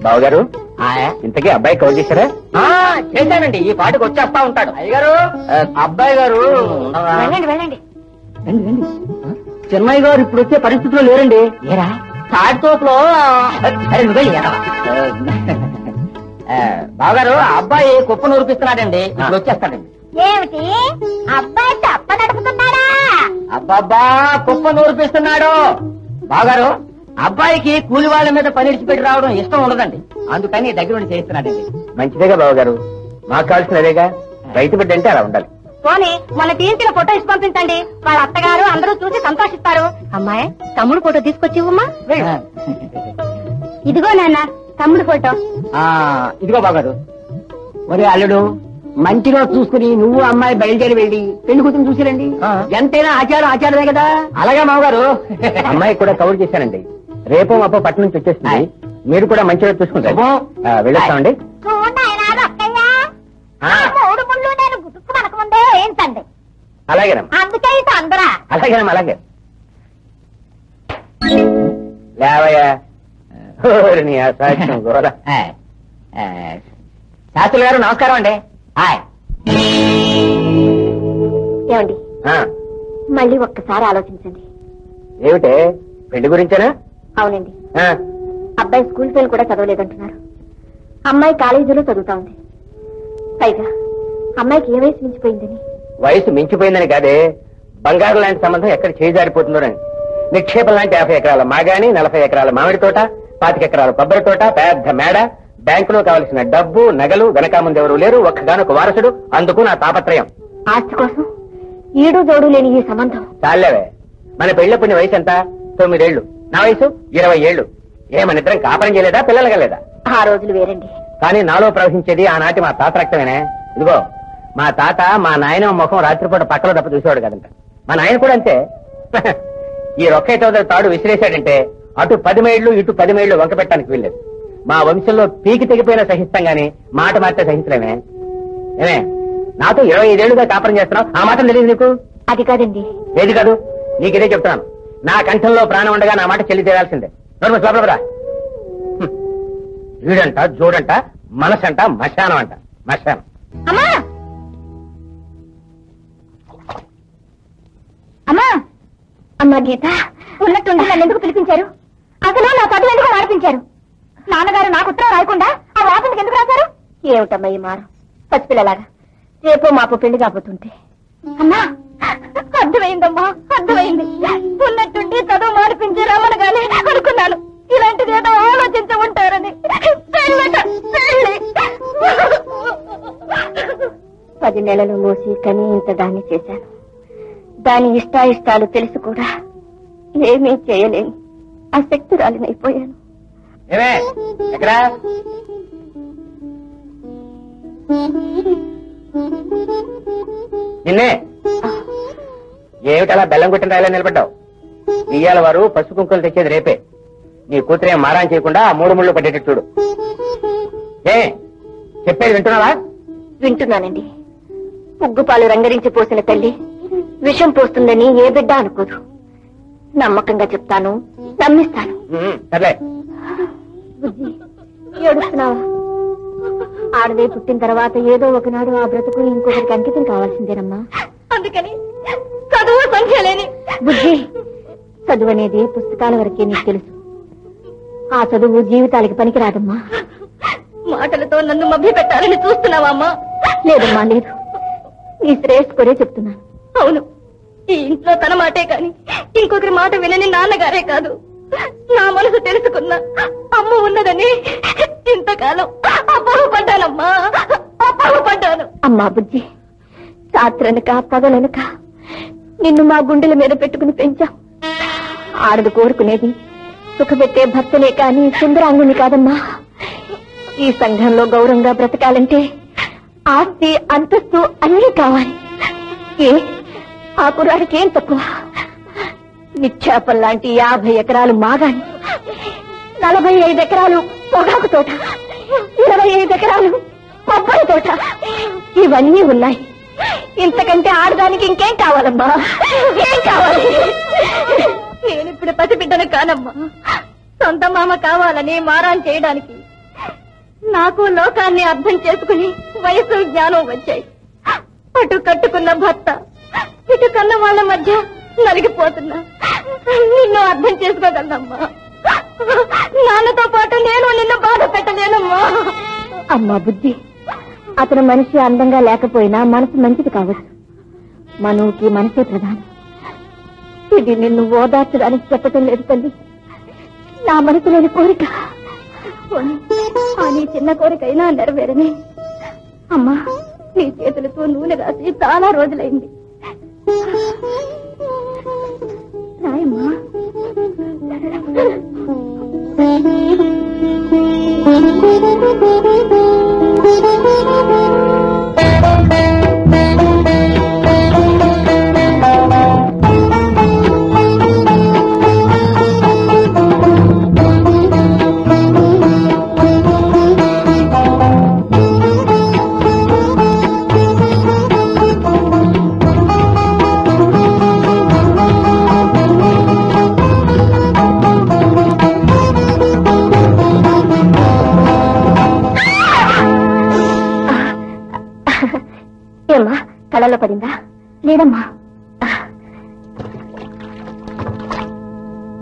బావగారు ఇంతకీ అబ్బాయి కాల్ చేశారా? చేశానండి, ఈ పాటికి వచ్చేస్తా ఉంటాడు. అయ్యగారు, అబ్బాయి గారు వెళ్ళండి. చిన్నయ్య గారు ఇప్పుడు వచ్చే పరిస్థితిలో లేరండి. ఏరా తాటితోపులో బావగారు, అబ్బాయి కుప్ప నూరిపిస్తున్నాడండి, ఇప్పుడు వచ్చేస్తాడండి. ఏమిటి అబ్బాయి తప్ప నడుపుతున్నాడా? అబ్బాబ్బా, కుప్ప నూరిపిస్తున్నాడు. బావగారు, అబ్బాయికి కూలి వాళ్ళ మీద పని విడిచిపెట్టి రావడం ఇష్టం ఉండదండి, అందుకని దగ్గర నుండి చేయిస్తున్నాడండి. మంచిదేగా బావగారు, మాకు కావాల్సిన అదేగా. రైతు బిడ్డ అంటే అలా ఉండాలి. పోనీ మన తీసిన ఫోటో ఇచ్చి పంపించండి, వాళ్ళ అత్తగారు అందరూ చూసి సంతోషిస్తారు. అమ్మాయి తమ్ముడు ఫోటో తీసుకొచ్చి ఇవ్వమ్మా. ఇదిగో నాన్న తమ్ముడు ఫోటో. ఇదిగో బావగారు. ఒరే అల్లుడు, మంచిగా చూసుకుని నువ్వు అమ్మాయి బయలుదేరి వెళ్ళి పెళ్లి కూతురు చూసిరండి. ఎంతైనా ఆచారమే కదా. అలాగే మామగారు. అమ్మాయి కూడా కవర్ చేశానండి, రేపు మాపో పట్నం నుంచి వచ్చేస్తుంది. మీరు కూడా మంచిగా చూసుకుంటారు. వెళ్ళొస్తామండి. మూడు ముళ్ళు నేను గుట్టుకు మనకముందే ఏంటండి. అలాగేనమ్మా, అందుకే ఈ తొందర. అలాగేనమ్మా, అలాగే. లేవయ్యా, నీ అసాధ్యం గోల. శాస్త్రులు గారు నమస్కారం అండి. ఏమండి, మళ్ళీ ఒక్కసారి ఆలోచించండి. ఏమిటే, పెళ్లి గురించేనా? అవునండి, అబ్బాయి స్కూల్ ఫెయిల్ కూడా చదవలేదంటున్నారు. అమ్మాయి కాలేజీలో చదువుతా ఉంది. పైగా అమ్మాయికి ఏ వయసు మించిపోయిందని. వయసు మించిపోయిందని కాదే, బంగారు లాంటి సంబంధం ఎక్కడ చేజారిపోతుందోనని. నిక్షేపం లాంటి 50 ఎకరాల మాగాని, 40 ఎకరాల మామిడి తోట, 25 ఎకరాల కొబ్బరి తోట, పెద్ద మేడ, బ్యాంకులో కావలసిన డబ్బు, నగలు, గనకాముందు ఎవరు లేరు, ఒక్కగానొక వారసుడు. అందుకు నా తాపత్రయం. ఆస్తి కోసం ఈడు జోడు లేని ఈ సంబంధం. చాలేవే, మన పెళ్లిపుణ్య వయసు ఎంత? 9 ఏళ్లు. నా వయసు 20 ఏళ్లు. ఏమనిద్దరం కాపురం చేయలేదా, పిల్లలు కలేదా? ఆ రోజులు వేరండి. కానీ నాలో ప్రవహించేది ఆనాటి మా తాత రక్తమేనే. ఇదిగో, మా తాత మా నాయన ముఖం రాత్రిపూట పక్కలో తప్ప చూసేవాడు కదంట. మా నాయన కూడా అంతే. ఈ రొక్క తాడు విసిరేశాడంటే అటు 10 మైళ్ళు ఇటు 10 మైళ్ళు వంక పెట్టడానికి వీల్లేదు. మా వంశంలో పీకి తెగిపోయిన సహిస్తాం గాని మాట మారితే సహించలేమే. ఏమే, నాతో 25 ఏళ్లుగా కాపురం చేస్తున్నావు, ఆ మాత్రం తెలియదు నీకు? అది కాదండి. ఏది కాదు, నీకిదే చెప్తున్నాను. నా కంఠంలో ప్రాణం ఉండగా నా మాట చెల్లి తీరాల్సిందే. లోపలరా. వీడంట, జోడంట, మనసంట, మశానం అంట. మశానం. అమ్మా అమ్మా అమ్మా గీత, ఉన్నట్టుండి నన్ను ఎందుకు పిలిపించారు? అసలు నా చదువు ఎందుకు ఆడిపించారు? నాన్నగారు నాకు ఉత్తరం రాయకుండా ఆ వాసనకి ఎందుకు రాశారు? ఏమిటమ్మా ఈ మారు పసిపిల్లలాగా రేపో మాపో పెళ్లి కాబోతుంటే. అమ్మా, అర్థమైందమ్మా, అర్థమైంది. ఉన్నట్టుండి చదువు మాడిపించి రమ్మనగానే అనుకున్నాను ఇలాంటిది ఏదో ఆలోచించి ఉంటారని. 10 నెలలు మోసి కని ఇంత దాన్ని చేశాను. దాని ఇష్టాయిష్టాలు తెలిసి కూడా ఏమీ చేయలేను. అశక్తురాలినైపోయాను. ఏమే, ఎక్కడా? నిన్నే. ఏమిటలా బెల్లం కొట్టిన రాయలా నిలబడ్డావు? ఇయ్యాల వారు పసుపు కుంకులు తెచ్చేది రేపే. నీ కూతురేం మారాన్ చేయకుండా ఆ 3 ముళ్ళు పట్టేటట్టు చూడు. ఏ చెప్పేది వింటున్నావా? వింటున్నానండి. ఉగ్గుపాలు రంగరించి పోసిన తల్లి విషం పోస్తుందని ఏ బిడ్డ అనుకోదు. నమ్మకంగా చెప్తాను, నమ్మిస్తాను. సర్లే. బుజ్జి, ఏడుస్తున్నావా? ఆడదే పుట్టిన తర్వాత ఏదో ఒకనాడు ఆ బ్రతుకు ఇంకొకరికి అంకితం కావాల్సిందేనమ్మా. అందుకని చదువు సంఖ్య లేని. బుజ్జి, చదువు అనేది పుస్తకాల వరకే నీకు తెలుసు. ఆ చదువు జీవితాలకి పనికిరాదమ్మా. మాటలతో నన్ను మభ్య పెట్టాలని చూస్తున్నావా అమ్మా? లేదమ్మా, లేదు. నీ శ్రేయస్ కొరే చెప్తున్నాను. అవును, ఈ ఇంట్లో తన మాటే కాని ఇంకొకరి మాట వినని నాన్నగారే కాదు, నా మనసు తెలుసుకున్న అమ్మ ఉన్నదని ఇంతకాలం అబ్బహపడ్డానమ్మా, అబ్బహపడ్డాను. అమ్మా బుజ్జి, రాత్రనక పగలనక నిన్ను మా గుండెల మీద పెట్టుకుని పెంచాం. ఆడదు కోరుకునేది సుఖపెట్టే భర్తలే కాని సుందరాంగుని కాదమ్మా. ఈ సంఘంలో గౌరవంగా బ్రతకాలంటే ఆస్తి, అంతస్తు అన్నీ కావాలి. ఏ ఆ కుర్రాడికి ఏం తక్కువ? నిక్షేపం లాంటి 50 ఎకరాలు మాగాని, 45 ఎకరాలు పొగాకు తోట, 25 ఎకరాలు కొబ్బరి తోట, ఇవన్నీ ఉన్నాయి. ఇంతకంటే ఆడదానికి ఇంకేం కావాలమ్మా? ఏం కావాలి? నేనిప్పుడు పసిబిడ్డను కానమ్మా. సొంత మామ కావాలని మారాన్ చేయడానికి నాకు లోకాన్ని అర్థం చేసుకుని వయసు జ్ఞానం వచ్చాయి. అటు కట్టుకున్న భర్త, ఇటు కన్న వాళ్ళ మధ్య నలిగిపోతున్నా. నిన్ను అర్థం చేసుకోగలనమ్మా. నాన్నతో పాటు నేను నిన్ను బాధ పెట్టలేనమ్మా. అమ్మా బుద్ధి, అతను మనిషి అందంగా లేకపోయినా మనసు మంచిది కావచ్చు. మనవుకి మనసే ప్రధానం. ఇది నిన్ను ఓదార్చడానికి చెప్పటం లేదు తల్లి. నా మనసులోని కోరిక పోనీ, ఆ నీ చిన్న కోరికైనా నెరవేరని. అమ్మా, నీ చేతులతో నూనె రాసి చాలా రోజులైంది. రాయమ్మా. ఏమ్మా, కళలో పడిందా? లేదమ్మా.